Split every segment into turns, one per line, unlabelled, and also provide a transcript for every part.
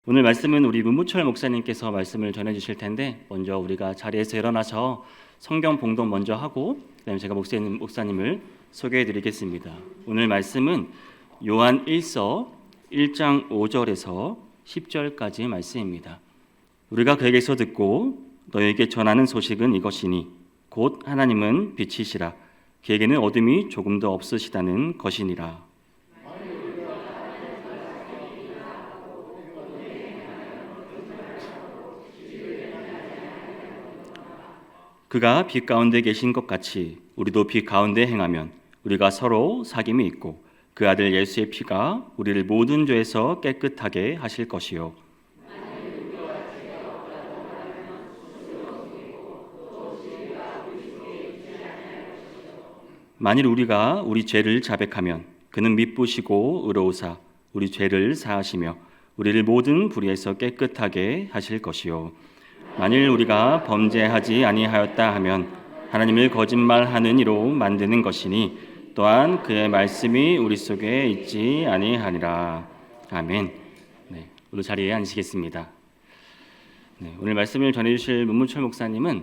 오늘 말씀은 우리 문무철 목사님께서 말씀을 전해 주실 텐데, 먼저 우리가 자리에서 일어나서 성경 봉독 먼저 하고 그다음에 제가 목사님을 소개해 드리겠습니다. 오늘 말씀은 요한 1서 1장 5절에서 10절까지의 말씀입니다. 우리가 그에게서 듣고 너에게 전하는 소식은 이것이니 곧 하나님은 빛이시라 그에게는 어둠이 조금도 없으시다는 것이니라. 그가 빛 가운데 계신 것 같이 우리도 빛 가운데 행하면 우리가 서로 사귐이 있고 그 아들 예수의 피가 우리를 모든 죄에서 깨끗하게 하실 것이요. 만일 우리가 우리 죄를 자백하면 그는 미쁘시고 의로우사 우리 죄를 사하시며 우리를 모든 불의에서 깨끗하게 하실 것이요. 만일 우리가 범죄하지 아니하였다 하면 하나님을 거짓말하는 이로 만드는 것이니 또한 그의 말씀이 우리 속에 있지 아니하니라. 아멘. 네, 오늘 자리에 앉으시겠습니다. 오늘 말씀을 전해주실 문무철 목사님은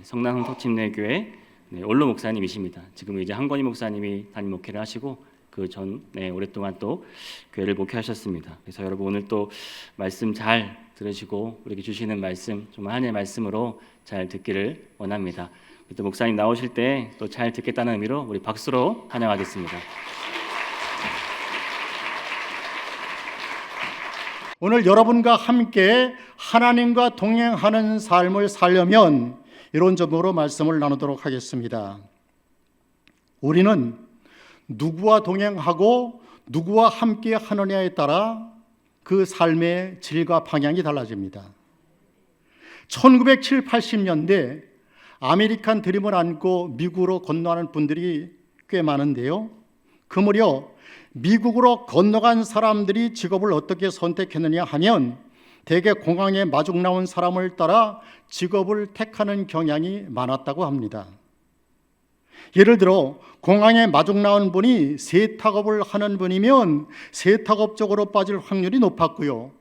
성남 성덕침례교회 원로 목사님이십니다. 지금 이제 한건희 목사님이 담임 목회를 하시고 그 전 오랫동안 또 교회를 목회하셨습니다. 그래서 여러분 오늘 또 말씀 잘 들으시고 우리에게 주시는 말씀 정말 하나님의 말씀으로 잘 듣기를 원합니다. 또 목사님 나오실 때 또 잘 듣겠다는 의미로 우리 박수로 환영하겠습니다.
오늘 여러분과 함께 하나님과 동행하는 삶을 살려면 이런 점으로 말씀을 나누도록 하겠습니다. 우리는 누구와 동행하고 누구와 함께 하느냐에 따라 그 삶의 질과 방향이 달라집니다. 1970, 80년대 아메리칸 드림을 안고 미국으로 건너가는 분들이 꽤 많은데요. 그 무렵 미국으로 건너간 사람들이 직업을 어떻게 선택했느냐 하면 대개 공항에 마중 나온 사람을 따라 직업을 택하는 경향이 많았다고 합니다. 예를 들어 공항에 마중 나온 분이 세탁업을 하는 분이면 세탁업 쪽으로 빠질 확률이 높았고요.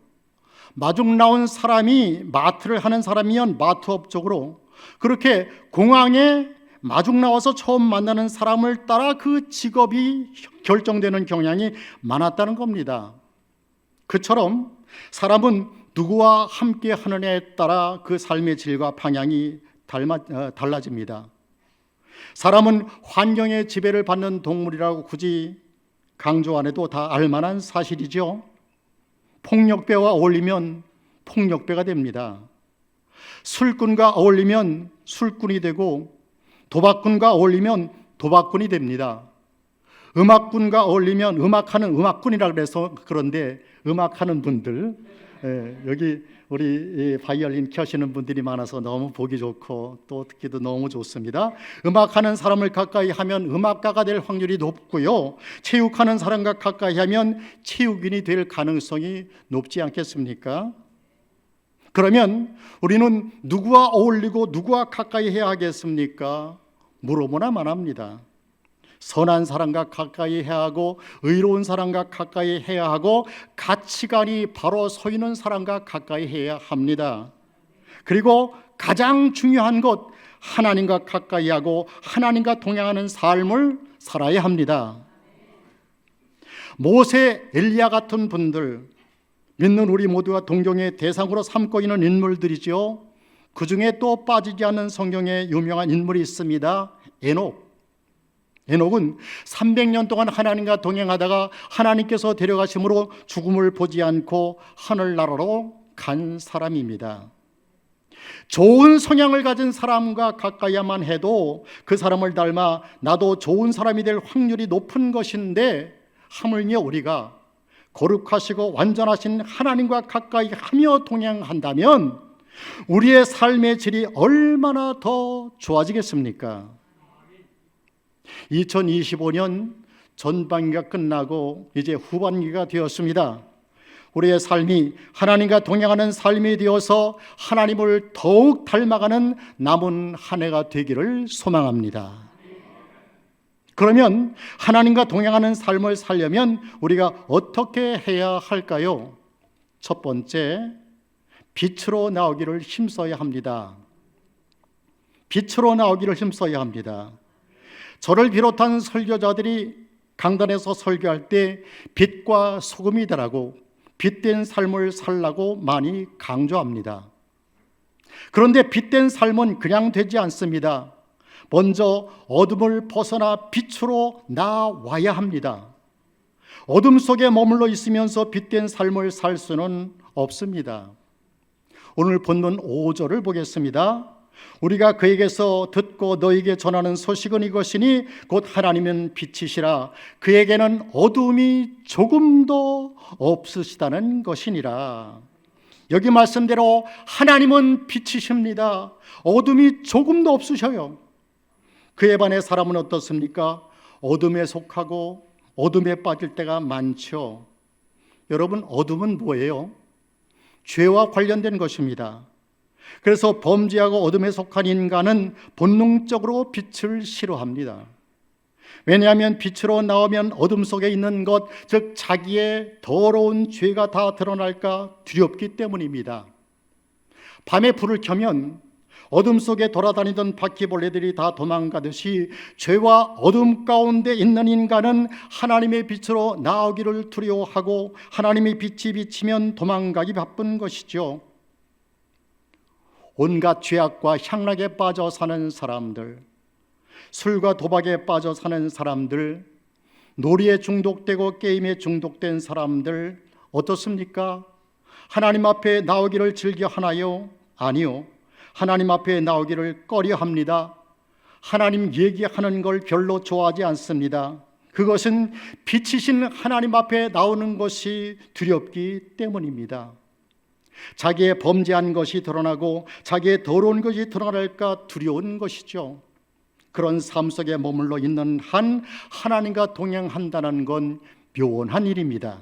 마중 나온 사람이 마트를 하는 사람이면 마트업 쪽으로, 그렇게 공항에 마중 나와서 처음 만나는 사람을 따라 그 직업이 결정되는 경향이 많았다는 겁니다. 그처럼 사람은 누구와 함께 하느냐에 따라 그 삶의 질과 방향이 달라집니다. 사람은 환경의 지배를 받는 동물이라고 굳이 강조 안 해도 다 알만한 사실이죠. 폭력배와 어울리면 폭력배가 됩니다. 술꾼과 어울리면 술꾼이 되고 도박꾼과 어울리면 도박꾼이 됩니다. 음악꾼과 어울리면 음악하는 음악꾼이라 그래서 그런데 음악하는 분들, 여기 우리 바이올린 켜시는 분들이 많아서 너무 보기 좋고 또 듣기도 너무 좋습니다. 음악하는 사람을 가까이 하면 음악가가 될 확률이 높고요, 체육하는 사람과 가까이 하면 체육인이 될 가능성이 높지 않겠습니까? 그러면 우리는 누구와 어울리고 누구와 가까이 해야 하겠습니까? 물어보나 마나합니다. 선한 사람과 가까이 해야 하고 의로운 사람과 가까이 해야 하고 가치관이 바로 서 있는 사람과 가까이 해야 합니다. 그리고 가장 중요한 것, 하나님과 가까이 하고 하나님과 동행하는 삶을 살아야 합니다. 모세, 엘리야 같은 분들, 믿는 우리 모두가 동경의 대상으로 삼고 있는 인물들이죠. 그 중에 또 빠지지 않는 성경에 유명한 인물이 있습니다. 에녹은 300년 동안 하나님과 동행하다가 하나님께서 데려가심으로 죽음을 보지 않고 하늘나라로 간 사람입니다. 좋은 성향을 가진 사람과 가까이야만 해도 그 사람을 닮아 나도 좋은 사람이 될 확률이 높은 것인데, 하물며 우리가 거룩하시고 완전하신 하나님과 가까이 하며 동행한다면 우리의 삶의 질이 얼마나 더 좋아지겠습니까? 2025년 전반기가 끝나고 이제 후반기가 되었습니다. 우리의 삶이 하나님과 동행하는 삶이 되어서 하나님을 더욱 닮아가는 남은 한 해가 되기를 소망합니다. 그러면 하나님과 동행하는 삶을 살려면 우리가 어떻게 해야 할까요? 첫 번째, 빛으로 나오기를 힘써야 합니다. 빛으로 나오기를 힘써야 합니다. 저를 비롯한 설교자들이 강단에서 설교할 때 빛과 소금이 되라고, 빛된 삶을 살라고 많이 강조합니다. 그런데 빛된 삶은 그냥 되지 않습니다. 먼저 어둠을 벗어나 빛으로 나와야 합니다. 어둠 속에 머물러 있으면서 빛된 삶을 살 수는 없습니다. 오늘 본문 5절을 보겠습니다. 우리가 그에게서 듣고 너에게 전하는 소식은 이것이니 곧 하나님은 빛이시라 그에게는 어둠이 조금도 없으시다는 것이니라. 여기 말씀대로 하나님은 빛이십니다. 어둠이 조금도 없으셔요. 그에 반해 사람은 어떻습니까? 어둠에 속하고 어둠에 빠질 때가 많죠. 여러분, 어둠은 뭐예요? 죄와 관련된 것입니다. 그래서 범죄하고 어둠에 속한 인간은 본능적으로 빛을 싫어합니다. 왜냐하면 빛으로 나오면 어둠 속에 있는 것, 즉 자기의 더러운 죄가 다 드러날까 두렵기 때문입니다. 밤에 불을 켜면 어둠 속에 돌아다니던 바퀴벌레들이 다 도망가듯이 죄와 어둠 가운데 있는 인간은 하나님의 빛으로 나오기를 두려워하고 하나님의 빛이 비치면 도망가기 바쁜 것이죠. 온갖 죄악과 향락에 빠져 사는 사람들, 술과 도박에 빠져 사는 사람들, 놀이에 중독되고 게임에 중독된 사람들 어떻습니까? 하나님 앞에 나오기를 즐겨 하나요? 아니요. 하나님 앞에 나오기를 꺼려 합니다. 하나님 얘기하는 걸 별로 좋아하지 않습니다. 그것은 빛이신 하나님 앞에 나오는 것이 두렵기 때문입니다. 자기의 범죄한 것이 드러나고 자기의 더러운 것이 드러날까 두려운 것이죠. 그런 삶 속에 머물러 있는 한 하나님과 동행한다는 건 묘한 일입니다.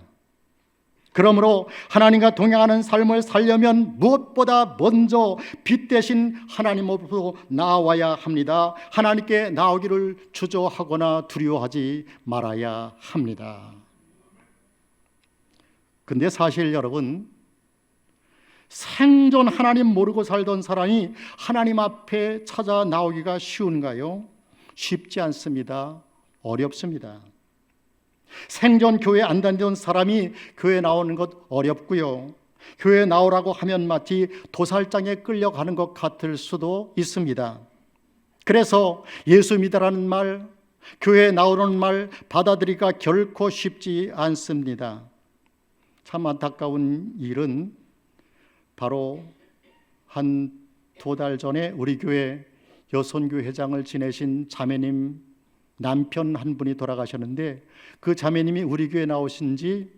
그러므로 하나님과 동행하는 삶을 살려면 무엇보다 먼저 빛 대신 하나님으로부터 나와야 합니다. 하나님께 나오기를 주저하거나 두려워하지 말아야 합니다. 근데 사실 여러분, 생전 하나님 모르고 살던 사람이 하나님 앞에 찾아 나오기가 쉬운가요? 쉽지 않습니다. 어렵습니다. 생전 교회 안 다니던 사람이 교회 나오는 것 어렵고요. 교회 나오라고 하면 마치 도살장에 끌려가는 것 같을 수도 있습니다. 그래서 예수 믿으라는 말, 교회 나오는 말 받아들이기가 결코 쉽지 않습니다. 참 안타까운 일은 바로 한 2달 전에 우리 교회 여선교 회장을 지내신 자매님 남편 한 분이 돌아가셨는데, 그 자매님이 우리 교회 나오신 지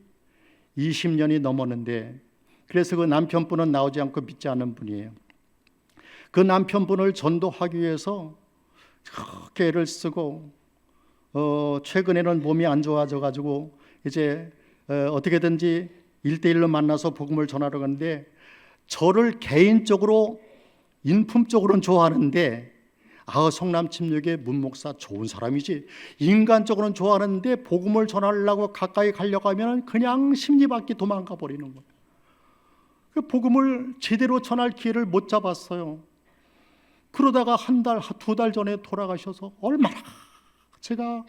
20년이 넘었는데, 그래서 그 남편분은 나오지 않고 믿지 않는 분이에요. 그 남편분을 전도하기 위해서 그렇게 애를 쓰고 최근에는 몸이 안 좋아져 가지고 이제 어떻게든지 1대1로 만나서 복음을 전하러 가는데, 저를 개인적으로 인품적으로는 좋아하는데 성남침략의 문 목사 좋은 사람이지, 인간적으로는 좋아하는데 복음을 전하려고 가까이 가려고 하면 그냥 심리밖에 도망가 버리는 거예요. 그 복음을 제대로 전할 기회를 못 잡았어요. 그러다가 1달, 2달 전에 돌아가셔서 얼마나 제가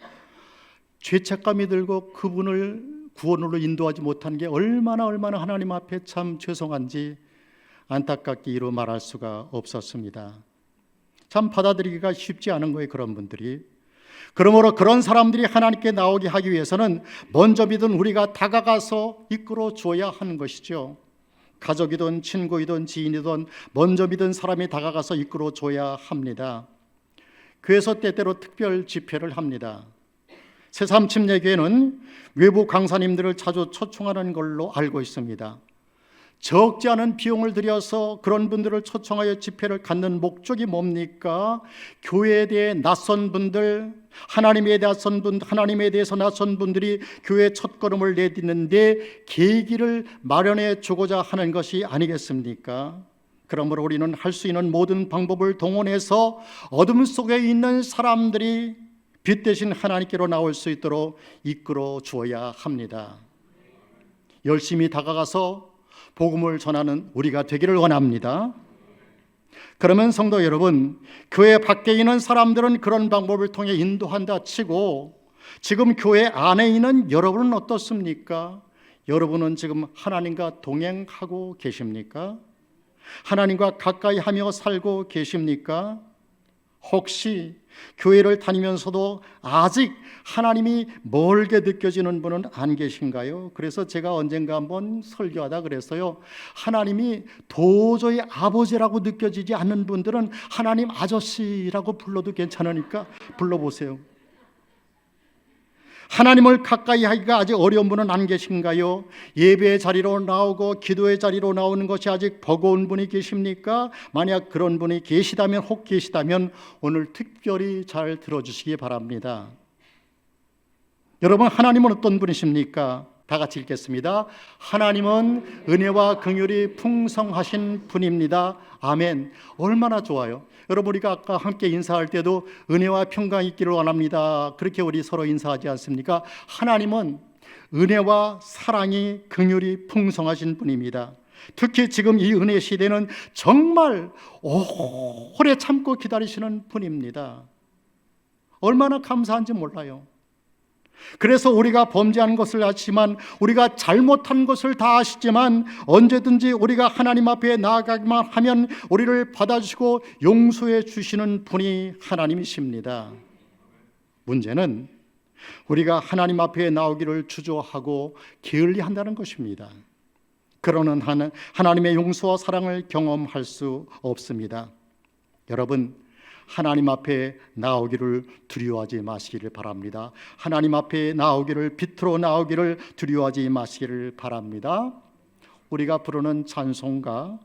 죄책감이 들고 그분을 구원으로 인도하지 못한 게 얼마나 하나님 앞에 참 죄송한지 안타깝게 이루 말할 수가 없었습니다. 참 받아들이기가 쉽지 않은 거예요, 그런 분들이. 그러므로 그런 사람들이 하나님께 나오게 하기 위해서는 먼저 믿은 우리가 다가가서 이끌어 줘야 하는 것이죠. 가족이든 친구이든 지인이든 먼저 믿은 사람이 다가가서 이끌어 줘야 합니다. 그래서 때때로 특별 집회를 합니다. 새삼침례교회는 외부 강사님들을 자주 초청하는 걸로 알고 있습니다. 적지 않은 비용을 들여서 그런 분들을 초청하여 집회를 갖는 목적이 뭡니까? 교회에 대해 낯선 분들, 하나님에 대해서 낯선 분들이 교회 첫걸음을 내딛는데 계기를 마련해 주고자 하는 것이 아니겠습니까? 그러므로 우리는 할 수 있는 모든 방법을 동원해서 어둠 속에 있는 사람들이 빛 대신 하나님께로 나올 수 있도록 이끌어 주어야 합니다. 열심히 다가가서 복음을 전하는 우리가 되기를 원합니다. 그러면 성도 여러분, 교회 밖에 있는 사람들은 그런 방법을 통해 인도한다 치고 지금 교회 안에 있는 여러분은 어떻습니까? 여러분은 지금 하나님과 동행하고 계십니까? 하나님과 가까이 하며 살고 계십니까? 혹시 교회를 다니면서도 아직 하나님이 멀게 느껴지는 분은 안 계신가요? 그래서 제가 언젠가 한번 설교하다 그랬어요. 하나님이 도저히 아버지라고 느껴지지 않는 분들은 하나님 아저씨라고 불러도 괜찮으니까 불러보세요. 하나님을 가까이 하기가 아직 어려운 분은 안 계신가요? 예배의 자리로 나오고 기도의 자리로 나오는 것이 아직 버거운 분이 계십니까? 만약 그런 분이 계시다면, 혹 계시다면 오늘 특별히 잘 들어주시기 바랍니다. 여러분, 하나님은 어떤 분이십니까? 다 같이 읽겠습니다. 하나님은 은혜와 긍휼이 풍성하신 분입니다. 아멘. 얼마나 좋아요. 여러분, 우리가 아까 함께 인사할 때도 은혜와 평강이 있기를 원합니다. 그렇게 우리 서로 인사하지 않습니까? 하나님은 은혜와 사랑이 긍휼이 풍성하신 분입니다. 특히 지금 이 은혜 시대는 정말 오래 참고 기다리시는 분입니다. 얼마나 감사한지 몰라요. 그래서 우리가 범죄한 것을 아시지만, 우리가 잘못한 것을 다 아시지만 언제든지 우리가 하나님 앞에 나아가기만 하면 우리를 받아주시고 용서해 주시는 분이 하나님이십니다. 문제는 우리가 하나님 앞에 나오기를 주저하고 게을리한다는 것입니다. 그러는 한 하나님의 용서와 사랑을 경험할 수 없습니다. 여러분, 하나님 앞에 나오기를 두려워하지 마시기를 바랍니다. 하나님 앞에 나오기를, 빛으로 나오기를 두려워하지 마시기를 바랍니다. 우리가 부르는 찬송가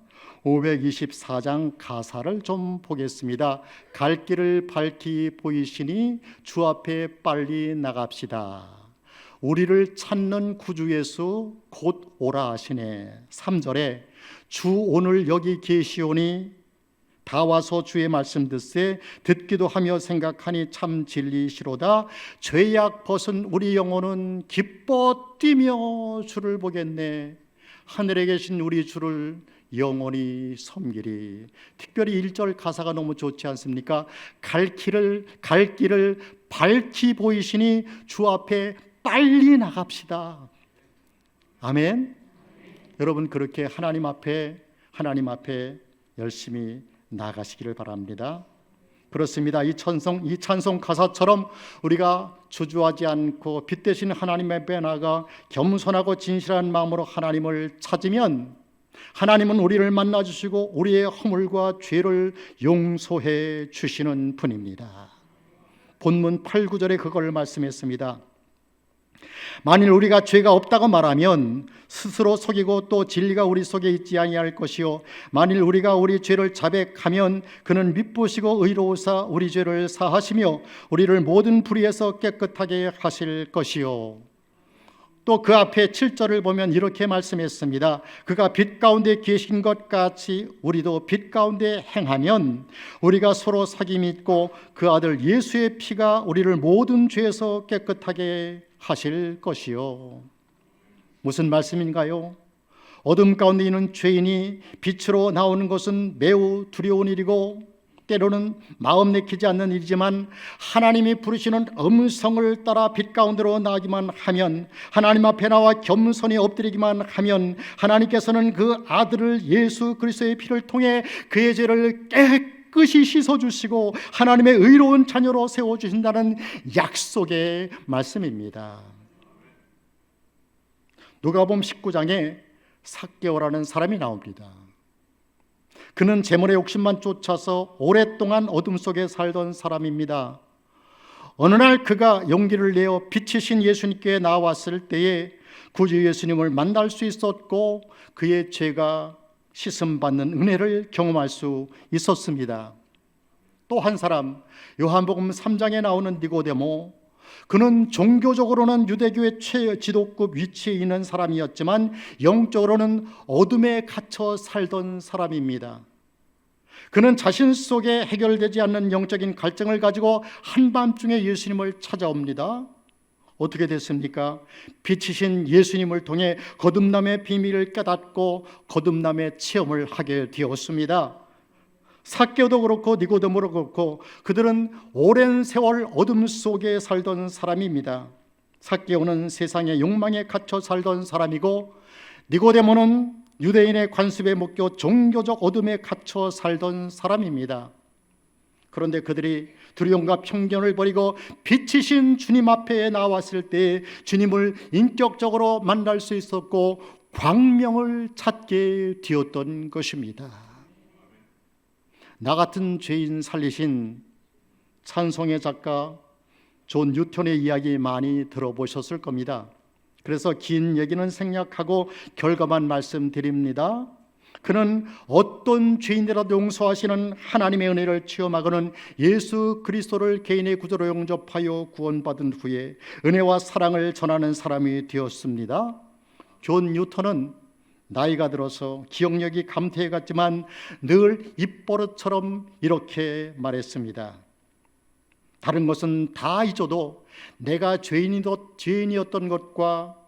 524장 가사를 좀 보겠습니다. 갈 길을 밝히 보이시니 주 앞에 빨리 나갑시다. 우리를 찾는 구주 예수 곧 오라 하시네. 3절에 주 오늘 여기 계시오니 다 와서 주의 말씀 듣세. 듣기도 하며 생각하니 참 진리시로다. 죄악 벗은 우리 영혼은 기뻐 뛰며 주를 보겠네. 하늘에 계신 우리 주를 영원히 섬기리. 특별히 1절 가사가 너무 좋지 않습니까? 갈 길을 밝히 보이시니 주 앞에 빨리 나갑시다. 아멘. 여러분, 그렇게 하나님 앞에 열심히 나가시기를 바랍니다. 그렇습니다. 이 찬송 가사처럼 우리가 주저하지 않고 빛 대신 하나님 앞에 나가 겸손하고 진실한 마음으로 하나님을 찾으면 하나님은 우리를 만나주시고 우리의 허물과 죄를 용서해 주시는 분입니다. 본문 8, 9절에 그걸 말씀했습니다. 만일 우리가 죄가 없다고 말하면 스스로 속이고 또 진리가 우리 속에 있지 아니할 것이요 만일 우리가 우리 죄를 자백하면 그는 미쁘시고 의로우사 우리 죄를 사하시며 우리를 모든 불의에서 깨끗하게 하실 것이요. 또 그 앞에 7절을 보면 이렇게 말씀했습니다. 그가 빛 가운데 계신 것 같이 우리도 빛 가운데 행하면 우리가 서로 사귐이 있고 그 아들 예수의 피가 우리를 모든 죄에서 깨끗하게 하실 것이요. 무슨 말씀인가요? 어둠 가운데 있는 죄인이 빛으로 나오는 것은 매우 두려운 일이고 때로는 마음 내키지 않는 일이지만 하나님이 부르시는 음성을 따라 빛 가운데로 나가기만 하면, 하나님 앞에 나와 겸손히 엎드리기만 하면 하나님께서는 그 아들을 예수 그리스도의 피를 통해 그의 죄를 깨끗이 씻어주시고 하나님의 의로운 자녀로 세워주신다는 약속의 말씀입니다. 누가복음 19장에 삭개오라는 사람이 나옵니다. 그는 재물의 욕심만 쫓아서 오랫동안 어둠 속에 살던 사람입니다. 어느 날 그가 용기를 내어 빛이신 예수님께 나왔을 때에 구주 예수님을 만날 수 있었고 그의 죄가 씻음받는 은혜를 경험할 수 있었습니다. 또 한 사람, 요한복음 3장에 나오는 니고데모, 그는 종교적으로는 유대교의 최지도급 위치에 있는 사람이었지만 영적으로는 어둠에 갇혀 살던 사람입니다. 그는 자신 속에 해결되지 않는 영적인 갈증을 가지고 한밤중에 예수님을 찾아옵니다. 어떻게 됐습니까? 빛이신 예수님을 통해 거듭남의 비밀을 깨닫고 거듭남의 체험을 하게 되었습니다. 삭개오도 그렇고 니고데모도 그렇고 그들은 오랜 세월 어둠 속에 살던 사람입니다. 삭개오는 세상의 욕망에 갇혀 살던 사람이고 니고데모는 유대인의 관습에 묶여 종교적 어둠에 갇혀 살던 사람입니다. 그런데 그들이 두려움과 편견을 버리고 빛이신 주님 앞에 나왔을 때 주님을 인격적으로 만날 수 있었고 광명을 찾게 되었던 것입니다. 나 같은 죄인 살리신 찬송의 작가 존 뉴턴의 이야기 많이 들어보셨을 겁니다. 그래서 긴 얘기는 생략하고 결과만 말씀드립니다. 그는 어떤 죄인이라도 용서하시는 하나님의 은혜를 체험하고는 예수 그리스도를 개인의 구주로 영접하여 구원받은 후에 은혜와 사랑을 전하는 사람이 되었습니다. 존 뉴턴은 나이가 들어서 기억력이 감퇴해갔지만 늘 입버릇처럼 이렇게 말했습니다. 다른 것은 다 잊어도 내가 죄인이었던 것과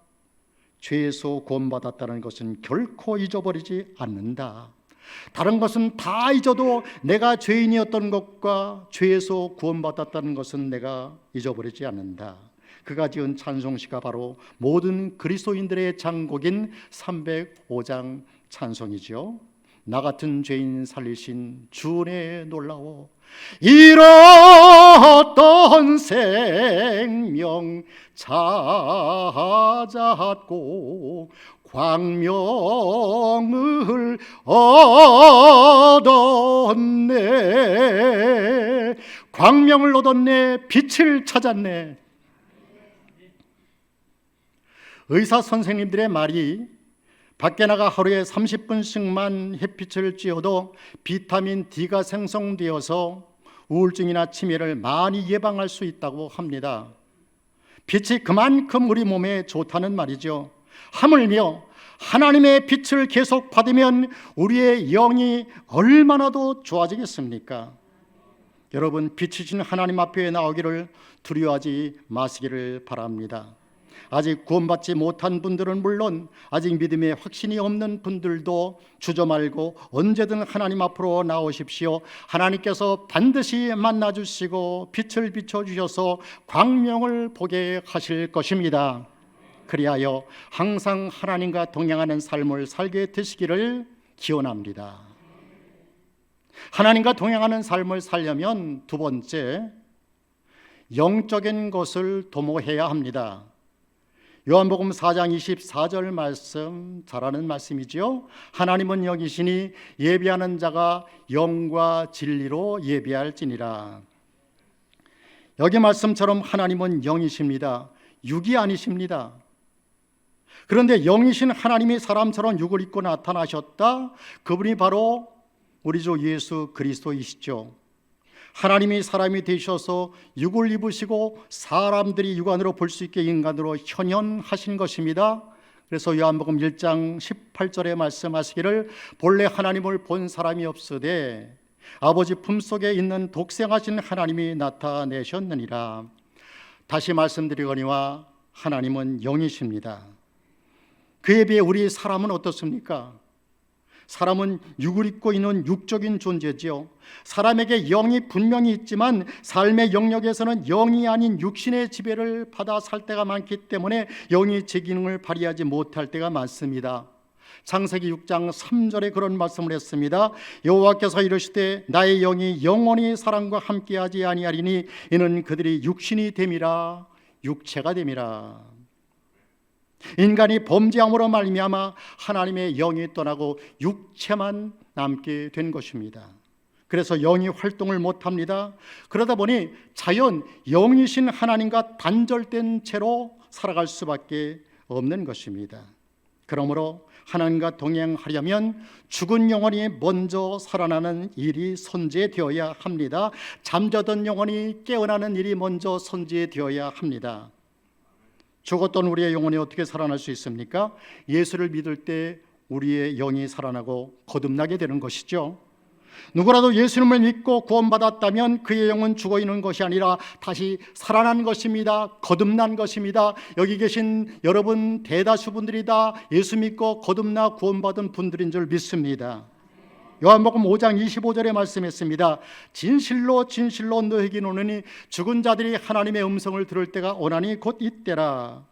죄에서 구원받았다는 것은 결코 잊어버리지 않는다. 다른 것은 다 잊어도 내가 죄인이었던 것과 죄에서 구원받았다는 것은 내가 잊어버리지 않는다. 그가 지은 찬송시가 바로 모든 그리스도인들의 장곡인 305장 찬송이죠. 나 같은 죄인 살리신 주 은혜 놀라워 잃었던 생명 찾았고 광명을 얻었네. 광명을 얻었네. 빛을 찾았네. 의사 선생님들의 말이 밖에 나가 하루에 30분씩만 햇빛을 쬐어도 비타민 D가 생성되어서 우울증이나 치매를 많이 예방할 수 있다고 합니다. 빛이 그만큼 우리 몸에 좋다는 말이죠. 하물며 하나님의 빛을 계속 받으면 우리의 영이 얼마나 더 좋아지겠습니까? 여러분, 빛이신 하나님 앞에 나오기를 두려워하지 마시기를 바랍니다. 아직 구원받지 못한 분들은 물론 아직 믿음에 확신이 없는 분들도 주저 말고 언제든 하나님 앞으로 나오십시오. 하나님께서 반드시 만나주시고 빛을 비춰주셔서 광명을 보게 하실 것입니다. 그리하여 항상 하나님과 동행하는 삶을 살게 되시기를 기원합니다. 하나님과 동행하는 삶을 살려면 두 번째, 영적인 것을 도모해야 합니다. 요한복음 4장 24절 말씀, 잘 아는 말씀이지요. 하나님은 영이시니 예비하는 자가 영과 진리로 예비할지니라. 여기 말씀처럼 하나님은 영이십니다. 육이 아니십니다. 그런데 영이신 하나님이 사람처럼 육을 입고 나타나셨다. 그분이 바로 우리 주 예수 그리스도이시죠. 하나님이 사람이 되셔서 육을 입으시고 사람들이 육안으로 볼 수 있게 인간으로 현현하신 것입니다. 그래서 요한복음 1장 18절에 말씀하시기를 본래 하나님을 본 사람이 없으되 아버지 품속에 있는 독생하신 하나님이 나타내셨느니라. 다시 말씀드리거니와 하나님은 영이십니다. 그에 비해 우리 사람은 어떻습니까? 사람은 육을 입고 있는 육적인 존재지요. 사람에게 영이 분명히 있지만 삶의 영역에서는 영이 아닌 육신의 지배를 받아 살 때가 많기 때문에 영이 제 기능을 발휘하지 못할 때가 많습니다. 창세기 6장 3절에 그런 말씀을 했습니다. 여호와께서 이르시되 나의 영이 영원히 사람과 함께하지 아니하리니 이는 그들이 육신이 됨이라, 육체가 됨이라. 인간이 범죄함으로 말미암아 하나님의 영이 떠나고 육체만 남게 된 것입니다. 그래서 영이 활동을 못합니다. 그러다 보니 자연 영이신 하나님과 단절된 채로 살아갈 수밖에 없는 것입니다. 그러므로 하나님과 동행하려면 죽은 영혼이 먼저 살아나는 일이 선제되어야 합니다. 잠자던 영혼이 깨어나는 일이 먼저 선제되어야 합니다. 죽었던 우리의 영혼이 어떻게 살아날 수 있습니까? 예수를 믿을 때 우리의 영이 살아나고 거듭나게 되는 것이죠. 누구라도 예수님을 믿고 구원받았다면 그의 영은 죽어있는 것이 아니라 다시 살아난 것입니다. 거듭난 것입니다. 여기 계신 여러분 대다수 분들이 다 예수 믿고 거듭나 구원받은 분들인 줄 믿습니다. 요한복음 5장 25절에 말씀했습니다. 진실로 진실로 너에게 이르노니 죽은 자들이 하나님의 음성을 들을 때가 오나니 곧 이때라.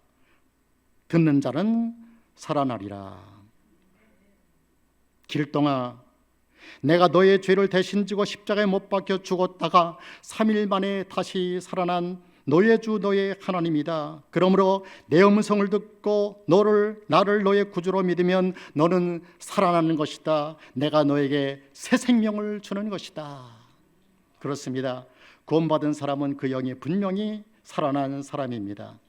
듣는 자는 살아나리라. 길동아, 내가 너의 죄를 대신 지고 십자가에 못 박혀 죽었다가 3일 만에 다시 살아난 너의 주 너의 하나님이다. 그러므로 내 음성을 듣고 나를 너의 구주로 믿으면 너는 살아나는 것이다. 내가 너에게 새 생명을 주는 것이다. 그렇습니다. 구원받은 사람은 그 영이 분명히 살아난 사람입니다.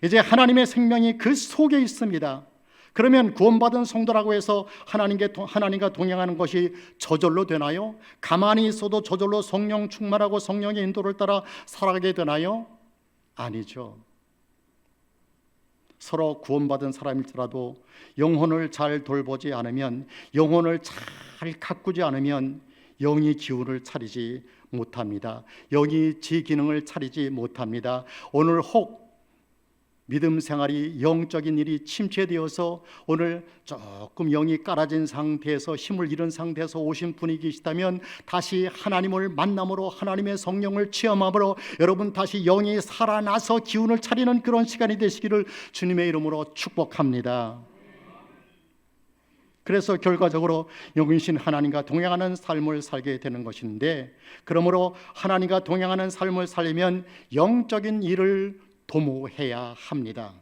이제 하나님의 생명이 그 속에 있습니다. 그러면 구원받은 성도라고 해서 하나님과 동행하는 것이 저절로 되나요? 가만히 있어도 저절로 성령 충만하고 성령의 인도를 따라 살아가게 되나요? 아니죠. 서로 구원받은 사람일지라도 영혼을 잘 돌보지 않으면, 영혼을 잘 가꾸지 않으면 영이 기운을 차리지 못합니다. 영이 지 기능을 차리지 못합니다. 오늘 혹 믿음 생활이 영적인 일이 침체되어서 오늘 조금 영이 깔아진 상태에서 힘을 잃은 상태에서 오신 분이 계시다면 다시 하나님을 만남으로 하나님의 성령을 체험함으로 여러분 다시 영이 살아나서 기운을 차리는 그런 시간이 되시기를 주님의 이름으로 축복합니다. 그래서 결과적으로 영이신 하나님과 동행하는 삶을 살게 되는 것인데, 그러므로 하나님과 동행하는 삶을 살려면 영적인 일을 도모해야 합니다.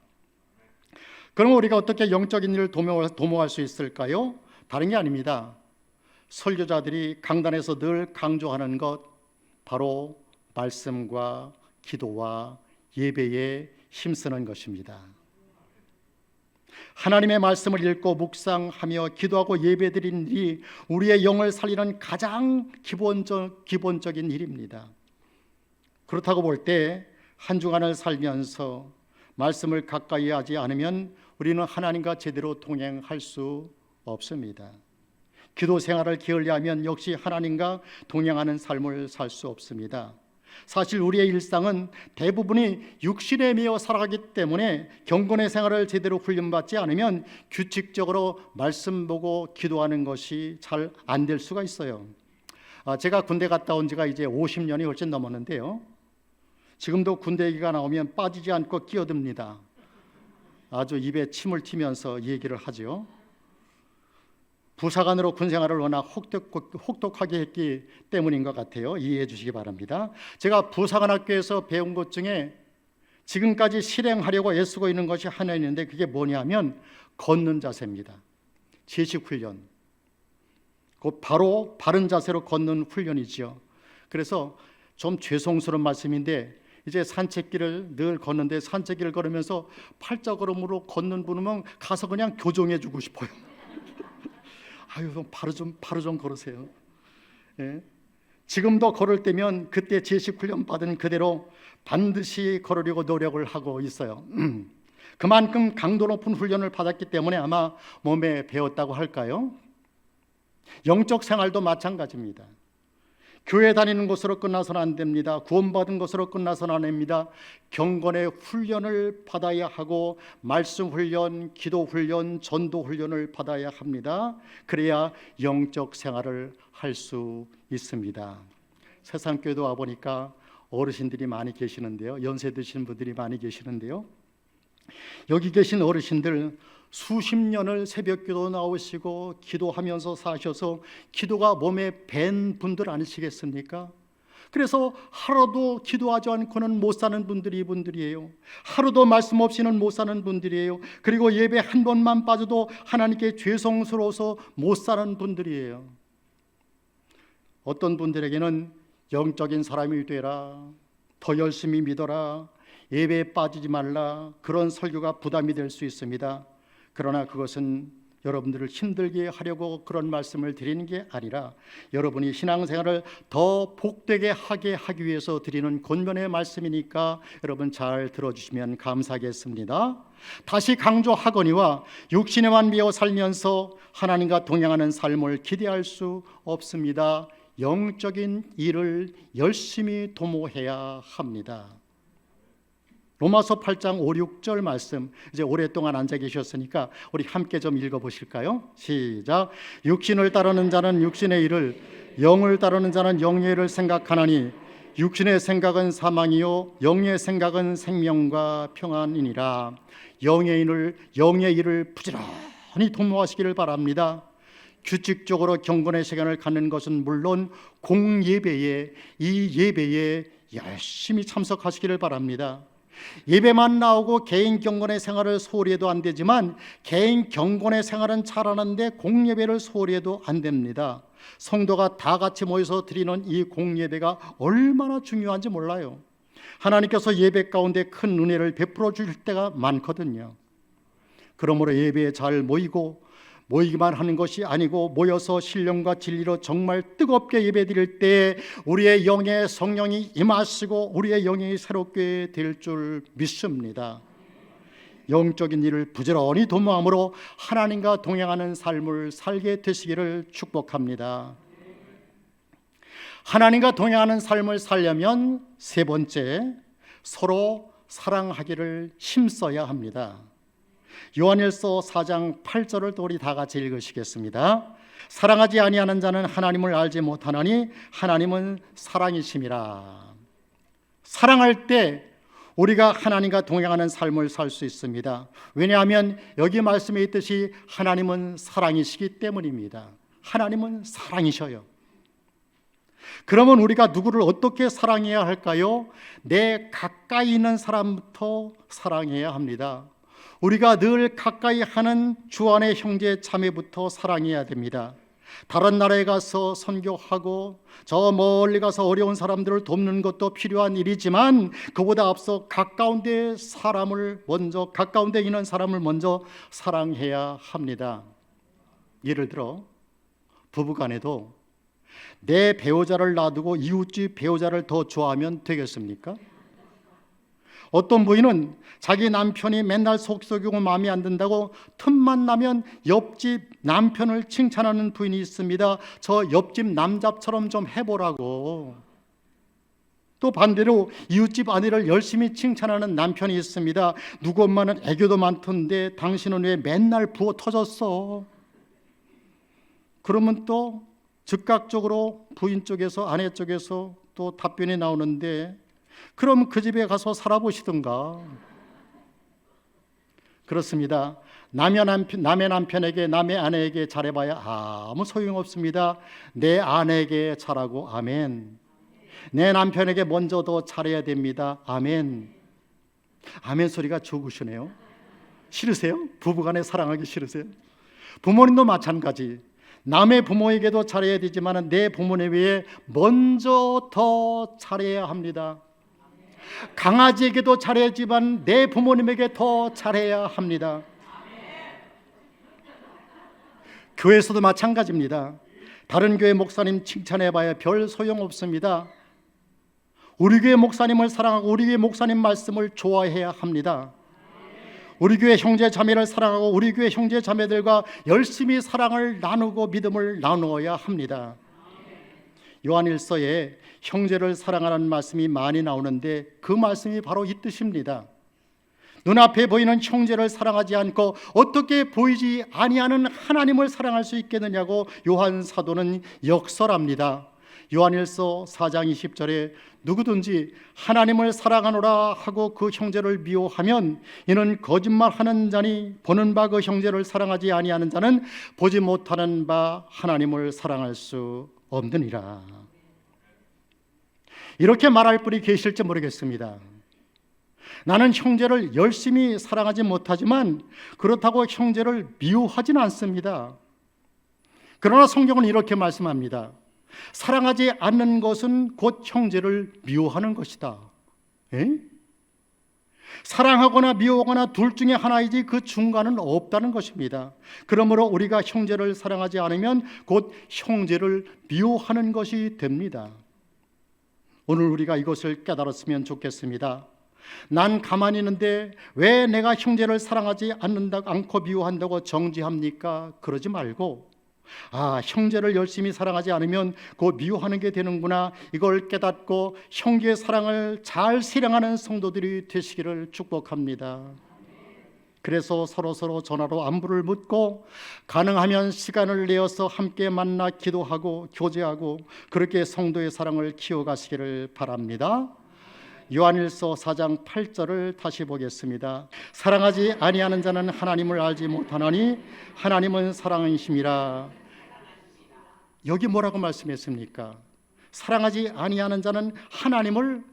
그럼 우리가 어떻게 영적인 일을 도모할 수 있을까요? 다른 게 아닙니다. 설교자들이 강단에서 늘 강조하는 것, 바로 말씀과 기도와 예배에 힘쓰는 것입니다. 하나님의 말씀을 읽고 묵상하며 기도하고 예배드리는 일이 우리의 영을 살리는 가장 기본적인 일입니다. 그렇다고 볼 때 한 주간을 살면서 말씀을 가까이 하지 않으면 우리는 하나님과 제대로 동행할 수 없습니다. 기도 생활을 게을리하면 역시 하나님과 동행하는 삶을 살 수 없습니다. 사실 우리의 일상은 대부분이 육신에 매여 살아가기 때문에 경건의 생활을 제대로 훈련받지 않으면 규칙적으로 말씀 보고 기도하는 것이 잘 안 될 수가 있어요. 제가 군대 갔다 온 지가 이제 50년이 훨씬 넘었는데요. 지금도 군대 얘기가 나오면 빠지지 않고 끼어듭니다. 아주 입에 침을 튀면서 얘기를 하죠. 부사관으로 군생활을 워낙 혹독하게 했기 때문인 것 같아요. 이해해 주시기 바랍니다. 제가 부사관학교에서 배운 것 중에 지금까지 실행하려고 애쓰고 있는 것이 하나 있는데, 그게 뭐냐면 걷는 자세입니다. 제식훈련. 그 바로 바른 자세로 걷는 훈련이죠. 그래서 좀 죄송스러운 말씀인데, 이제 산책길을 늘 걷는데 산책길을 걸으면서 팔자걸음으로 걷는 분은 가서 그냥 교정해 주고 싶어요. 아유, 바로 좀 걸으세요. 예. 지금도 걸을 때면 그때 제식 훈련 받은 그대로 반드시 걸으려고 노력을 하고 있어요. 그만큼 강도 높은 훈련을 받았기 때문에 아마 몸에 배웠다고 할까요? 영적 생활도 마찬가지입니다. 교회 다니는 것으로 끝나서는 안 됩니다. 구원받은 것으로 끝나서는 안 됩니다. 경건의 훈련을 받아야 하고 말씀 훈련, 기도 훈련, 전도 훈련을 받아야 합니다. 그래야 영적 생활을 할 수 있습니다. 세상교회도 와보니까 어르신들이 많이 계시는데요. 연세 드신 분들이 많이 계시는데요. 여기 계신 어르신들 수십 년을 새벽기도 나오시고 기도하면서 사셔서 기도가 몸에 밴 분들 아니시겠습니까? 그래서 하루도 기도하지 않고는 못 사는 분들이 이분들이에요. 하루도 말씀 없이는 못 사는 분들이에요. 그리고 예배 한 번만 빠져도 하나님께 죄송스러워서 못 사는 분들이에요. 어떤 분들에게는 영적인 사람이 되라, 더 열심히 믿어라, 예배에 빠지지 말라, 그런 설교가 부담이 될 수 있습니다. 그러나 그것은 여러분들을 힘들게 하려고 그런 말씀을 드리는 게 아니라 여러분이 신앙생활을 더 복되게 하게 하기 위해서 드리는 권면의 말씀이니까 여러분 잘 들어주시면 감사하겠습니다. 다시 강조하거니와 육신에만 매여 살면서 하나님과 동행하는 삶을 기대할 수 없습니다. 영적인 일을 열심히 도모해야 합니다. 로마서 8장 5, 6절 말씀, 이제 오랫동안 앉아 계셨으니까 우리 함께 좀 읽어보실까요? 시작. 육신을 따르는 자는 육신의 일을, 영을 따르는 자는 영의 일을 생각하나니 육신의 생각은 사망이요 영의 생각은 생명과 평안이니라. 영의 일을 부지런히 도모하시기를 바랍니다. 규칙적으로 경건의 시간을 갖는 것은 물론 공예배에, 이 예배에 열심히 참석하시기를 바랍니다. 예배만 나오고 개인 경건의 생활을 소홀히 해도 안 되지만 개인 경건의 생활은 잘하는데 공예배를 소홀히 해도 안 됩니다. 성도가 다 같이 모여서 드리는 이 공예배가 얼마나 중요한지 몰라요. 하나님께서 예배 가운데 큰 은혜를 베풀어 주실 때가 많거든요. 그러므로 예배에 잘 모이기만 하는 것이 아니고 모여서 신령과 진리로 정말 뜨겁게 예배드릴 때 우리의 영의 성령이 임하시고 우리의 영이 새롭게 될 줄 믿습니다. 영적인 일을 부지런히 도모함으로 하나님과 동행하는 삶을 살게 되시기를 축복합니다. 하나님과 동행하는 삶을 살려면 세 번째, 서로 사랑하기를 힘써야 합니다. 요한일서 4장 8절을 또 우리 다 같이 읽으시겠습니다. 사랑하지 아니하는 자는 하나님을 알지 못하나니 하나님은 사랑이심이라. 사랑할 때 우리가 하나님과 동행하는 삶을 살 수 있습니다. 왜냐하면 여기 말씀에 있듯이 하나님은 사랑이시기 때문입니다. 하나님은 사랑이셔요. 그러면 우리가 누구를 어떻게 사랑해야 할까요? 내 가까이 있는 사람부터 사랑해야 합니다. 우리가 늘 가까이 하는 주 안의 형제 자매부터 사랑해야 됩니다. 다른 나라에 가서 선교하고 저 멀리 가서 어려운 사람들을 돕는 것도 필요한 일이지만 그보다 앞서 가까운 데 있는 사람을 먼저 사랑해야 합니다. 예를 들어 부부간에도 내 배우자를 놔두고 이웃집 배우자를 더 좋아하면 되겠습니까? 어떤 부인은 자기 남편이 맨날 속썩이고 마음에 안 든다고 틈만 나면 옆집 남편을 칭찬하는 부인이 있습니다. 저 옆집 남잡처럼 좀 해보라고. 또 반대로 이웃집 아내를 열심히 칭찬하는 남편이 있습니다. 누구 엄마는 애교도 많던데 당신은 왜 맨날 부어 터졌어? 그러면 또 즉각적으로 부인 쪽에서, 아내 쪽에서 또 답변이 나오는데 그럼 그 집에 가서 살아보시든가. 그렇습니다. 남의 남편에게, 남의 아내에게 잘해봐야 아무 소용없습니다. 내 아내에게 잘하고 아멘. 내 남편에게 먼저 더 잘해야 됩니다. 아멘. 아멘 소리가 좋으시네요. 싫으세요? 부부간에 사랑하기 싫으세요? 부모님도 마찬가지. 남의 부모에게도 잘해야 되지만 내 부모님 외에 먼저 더 잘해야 합니다. 강아지에게도 잘해야지만 내 부모님에게 더 잘해야 합니다. 교회에서도 마찬가지입니다. 다른 교회 목사님 칭찬해봐야 별 소용없습니다. 우리 교회 목사님을 사랑하고 우리 교회 목사님 말씀을 좋아해야 합니다. 우리 교회 형제 자매를 사랑하고 우리 교회 형제 자매들과 열심히 사랑을 나누고 믿음을 나누어야 합니다. 요한일서에 형제를 사랑하라는 말씀이 많이 나오는데 그 말씀이 바로 이 뜻입니다. 눈앞에 보이는 형제를 사랑하지 않고 어떻게 보이지 아니하는 하나님을 사랑할 수 있겠느냐고 요한 사도는 역설합니다. 요한일서 4장 20절에 누구든지 하나님을 사랑하노라 하고 그 형제를 미워하면 이는 거짓말하는 자니 보는 바 그 형제를 사랑하지 아니하는 자는 보지 못하는 바 하나님을 사랑할 수 없느니라. 이렇게 말할 분이 계실지 모르겠습니다. 나는 형제를 열심히 사랑하지 못하지만 그렇다고 형제를 미워하진 않습니다. 그러나 성경은 이렇게 말씀합니다. 사랑하지 않는 것은 곧 형제를 미워하는 것이다. 에? 사랑하거나 미워하거나 둘 중에 하나이지 그 중간은 없다는 것입니다. 그러므로 우리가 형제를 사랑하지 않으면 곧 형제를 미워하는 것이 됩니다. 오늘 우리가 이것을 깨달았으면 좋겠습니다. 난 가만히 있는데 왜 내가 형제를 사랑하지 않고 미워한다고 정죄합니까? 그러지 말고 형제를 열심히 사랑하지 않으면 그 미워하는 게 되는구나, 이걸 깨닫고 형제의 사랑을 잘 실행하는 성도들이 되시기를 축복합니다. 그래서 서로 전화로 안부를 묻고 가능하면 시간을 내어서 함께 만나 기도하고 교제하고 그렇게 성도의 사랑을 키워가시기를 바랍니다. 요한일서 4장 8절을 다시 보겠습니다. 사랑하지 아니하는 자는 하나님을 알지 못하나니 하나님은 사랑이심이라. 여기 뭐라고 말씀했습니까? 사랑하지 아니하는 자는 하나님을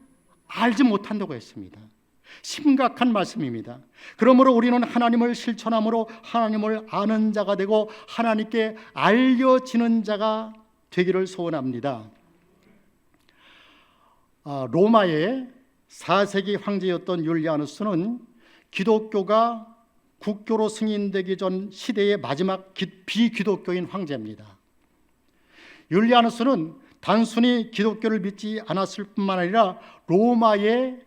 알지 못한다고 했습니다. 심각한 말씀입니다. 그러므로 우리는 하나님을 실천함으로 하나님을 아는 자가 되고 하나님께 알려지는 자가 되기를 소원합니다. 로마의 4세기 황제였던 율리아누스는 기독교가 국교로 승인되기 전 시대의 마지막 비기독교인 황제입니다. 율리아누스는 단순히 기독교를 믿지 않았을 뿐만 아니라 로마의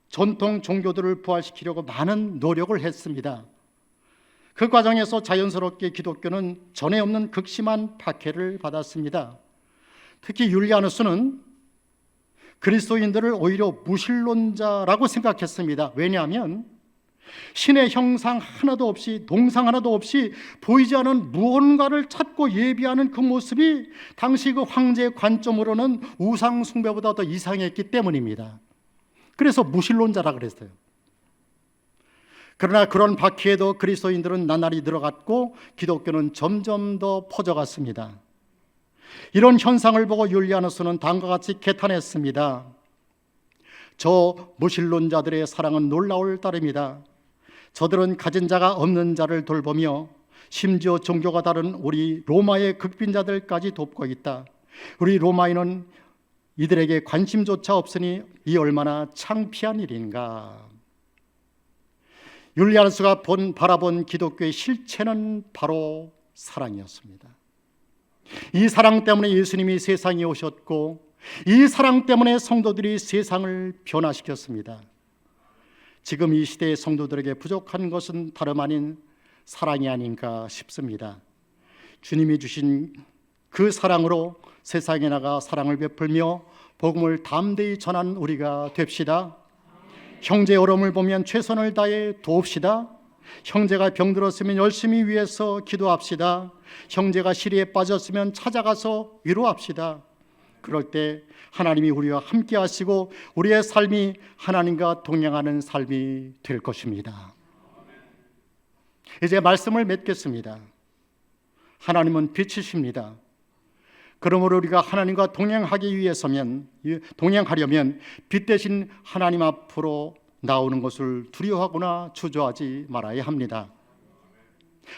전통 종교들을 부활시키려고 많은 노력을 했습니다. 그 과정에서 자연스럽게 기독교는 전에 없는 극심한 박해를 받았습니다. 특히 율리아누스는 그리스도인들을 오히려 무신론자라고 생각했습니다. 왜냐하면 신의 형상 하나도 없이, 동상 하나도 없이 보이지 않은 무언가를 찾고 예비하는 그 모습이 당시 그 황제의 관점으로는 우상 숭배보다 더 이상했기 때문입니다. 그래서 무신론자라 그랬어요. 그러나 그런 박해에도 그리스도인들은 나날이 늘어갔고 기독교는 점점 더 퍼져갔습니다. 이런 현상을 보고 율리아누스는 다음과 같이 개탄했습니다. 저 무신론자들의 사랑은 놀라울 따름이다. 저들은 가진 자가 없는 자를 돌보며 심지어 종교가 다른 우리 로마의 극빈자들까지 돕고 있다. 우리 로마인은 이들에게 관심조차 없으니 이 얼마나 창피한 일인가. 율리아누스가 바라본 기독교의 실체는 바로 사랑이었습니다. 이 사랑 때문에 예수님이 세상에 오셨고 이 사랑 때문에 성도들이 세상을 변화시켰습니다. 지금 이 시대의 성도들에게 부족한 것은 다름 아닌 사랑이 아닌가 싶습니다. 주님이 주신 그 사랑으로 세상에 나가 사랑을 베풀며 복음을 담대히 전한 우리가 됩시다. 형제의 어려움을 보면 최선을 다해 도웁시다. 형제가 병들었으면 열심히 위해서 기도합시다. 형제가 시리에 빠졌으면 찾아가서 위로합시다. 그럴 때 하나님이 우리와 함께 하시고 우리의 삶이 하나님과 동행하는 삶이 될 것입니다. 이제 말씀을 맺겠습니다. 하나님은 빛이십니다. 그러므로 우리가 하나님과 동행하려면 빛 대신 하나님 앞으로 나오는 것을 두려워하거나 주저하지 말아야 합니다.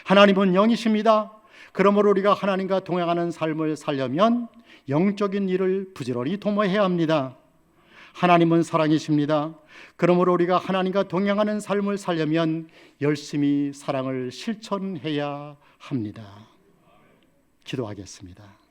하나님은 영이십니다. 그러므로 우리가 하나님과 동행하는 삶을 살려면 영적인 일을 부지런히 도모해야 합니다. 하나님은 사랑이십니다. 그러므로 우리가 하나님과 동행하는 삶을 살려면 열심히 사랑을 실천해야 합니다. 기도하겠습니다.